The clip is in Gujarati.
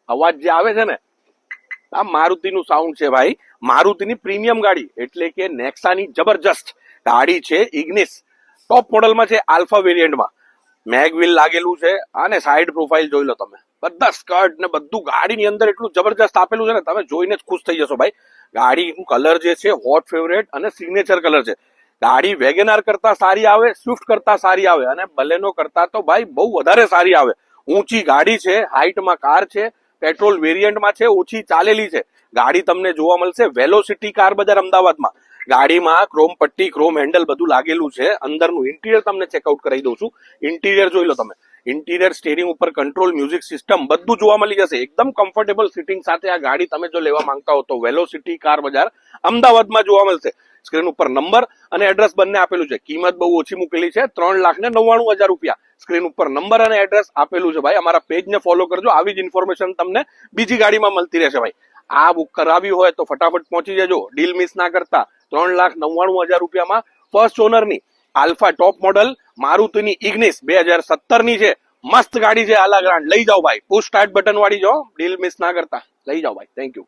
અવાજ જે આવે છે ને, આ મારુતિનું સાઉન્ડ છે ભાઈ. મારુતિની પ્રીમિયમ ગાડી એટલે કે નેક્સાની જબરજસ્ત ગાડી છે. ઇગ્નિસ ટોપ મોડલમાં છે, આલ્ફા વેરિયન્ટમાં. મેગવિલ લાગેલું છે અને સાઈડ પ્રોફાઇલ જોઈ લો તમે. બધા સ્કર્ટ ને બધું ગાડીની અંદર એટલું જબરજસ્ત આપેલું છે ને, તમે જોઈને જ ખુશ થઈ જશો ભાઈ. ગાડીનું કલર જે છે હોટ ફેવરેટ અને સિગ્નેચર કલર છે. ગાડી વેગેનાર કરતા સારી આવે, સ્વિફ્ટ કરતા સારી આવે અને બલેનો કરતા તો ભાઈ બહુ વધારે સારી આવે. ઊંચી ગાડી છે, હાઈટમાં કાર છે, પેટ્રોલ વેરિયન્ટમાં છે, ઓછી ચાલેલી છે. ગાડી તમને જોવા મળશે વેલોસિટી કાર બજાર અમદાવાદમાં. ગાડીમાં ક્રોમ પટ્ટી, ક્રોમ હેન્ડલ બધું લાગેલું છે. અંદરનું ઇન્ટિરિયર તમને ચેકઆઉટ કરાવી દઉં છું. ઇન્ટિરિયર જોઈ લો તમે. ઇન્ટિરિયર, સ્ટેરિંગ ઉપર કંટ્રોલ, મ્યુઝિક સિસ્ટમ બધું જોવા મળી જશે. એકદમ કમ્ફર્ટેબલ સિટિંગ સાથે આ ગાડી તમે જો લેવા માંગતા હો તો વેલોસિટી કાર બજાર અમદાવાદમાં જોવા મળશે. સ્ક્રીન ઉપર નંબર અને એડ્રેસ બંને આપેલું છે. કિંમત બહુ ઓછી મૂકેલી છે, 3,99,000 રૂપિયા. સ્ક્રીન ઉપર નંબર અને એડ્રેસ આપેલું છે ભાઈ. અમારા પેજને ફોલો કરજો, આવી જ ઇન્ફોર્મેશન તમને બીજી ગાડીમાં મળતી રહેશે ભાઈ. આ બુક કરાવી હોય તો ફટાફટ પહોંચી જજો, ડીલ મિસ ના કરતા. 3,99,000 રૂપિયામાં ફર્સ્ટ ઓનરની આલ્ફા ટોપ મોડલ મારુતિની ઇગ્નિસ 2017 ની છે. મસ્ત ગાડી છે, આલા ગ્રાન્ડ. લઈ જાઓ ભાઈ, પુશ સ્ટાર્ટ બટન વાળી જો, ડીલ મિસ ના કરતા. લઈ જાઓ ભાઈ. Thank you.